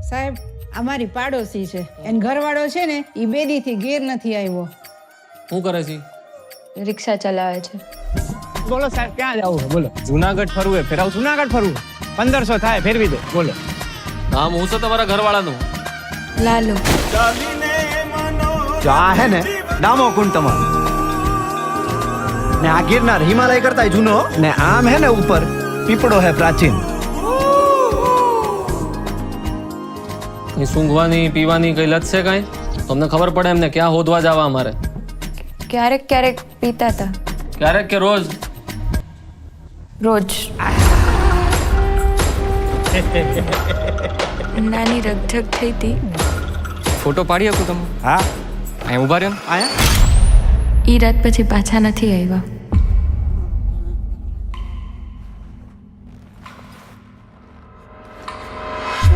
સાહેબ અમારી પાડોશી છે એન ઘરવાળો છે ને એ બેદીથી ઘેર નથી આવ્યો. શું કરે છે? રિક્ષા ચલાવે છે. બોલો સાહેબ ક્યાં જવું છે બોલો. જુનાગઢ ફરવું ફેરાવ. જુનાગઢ ફરવું 1500 થાય ફેરવી દો બોલો. નામ હું છે તમારા ઘરવાળાનું? લાલુ. જો આ હે ને ડામો કુંડ તમારો ને આ ગિરનાર હિમાલય કરતા જૂનો ને આમ હે ને ઉપર પીપળો હે પ્રાચીન. કઈ સૂંઘવાની પીવાની કઈ લત છે કઈ? તમને ખબર પડે એમને ક્યાં હોદવા જવા અમારે? ક્યારેક ક્યારેક પીતા હતા. ક્યારેક કે રોજ? રોજ. નાની રગઝગ થઈ હતી. ફોટો પાડી શકું તમે? હા અહીં ઉભા રહ્યો ને. આયા ઈ રાત પછી પાછા નથી આવ્યા.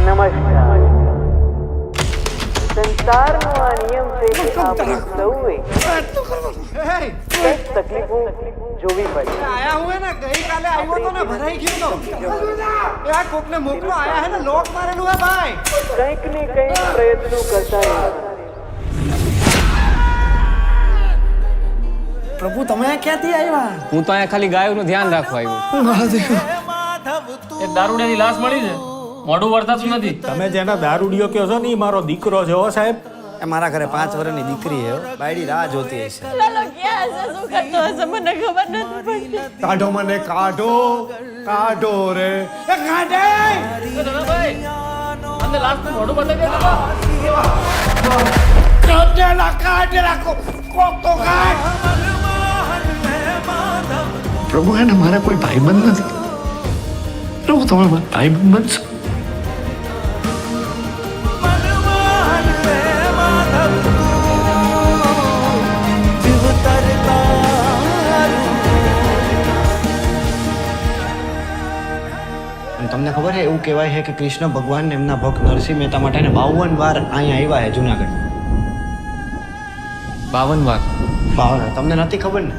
નમસ્કાર. સંસારનો આ નિયમ છે કે આપણે સૌએ કંઈક તકલીફો જોવી પડે. આયા હું હે ને ગઈકાલે આવ્યો તો ને ભરાઈ ગયો તો એ આ કોકને મોકલો આયા હે ને લોક મારેલું હે ભાઈ. કંઈક ને કંઈક પ્રયત્નો કરતા રહેવાના. પ્રભુ તમે ક્યાંથી આવ્યા? હું તો અહીંયા ખાલી ગાયોનું ધ્યાન રાખવા આવ્યો. એક દારૂડિયાની લાશ મળી છે. મોઢું વર્તાતું નથી. તમે જેના દારૂડિયો કહો છો ને એ મારો દીકરો છે હો સાહેબ. એ મારા ઘરે 5 વર્ષની દીકરી હે બાયડી રાહ જોતી હશે. કાઢો મને કાઢો કાઢો રે એ કાઢે. અંદર લાશનું મોઢું બતાવી દે. પ્રભુ એને મારા કોઈ ભાઈબંધ નથી. પ્રભુ તમે મારા ભાઈબંધ બનશો. તમને ખબર છે એવું કહેવાય છે કે કૃષ્ણ ભગવાન એમના ભક્ત નરસિંહ મહેતા માટે 52 વાર અહીંયા આવ્યા છે જુનાગઢ. 52 વાર? 52 તમને નથી ખબર ને?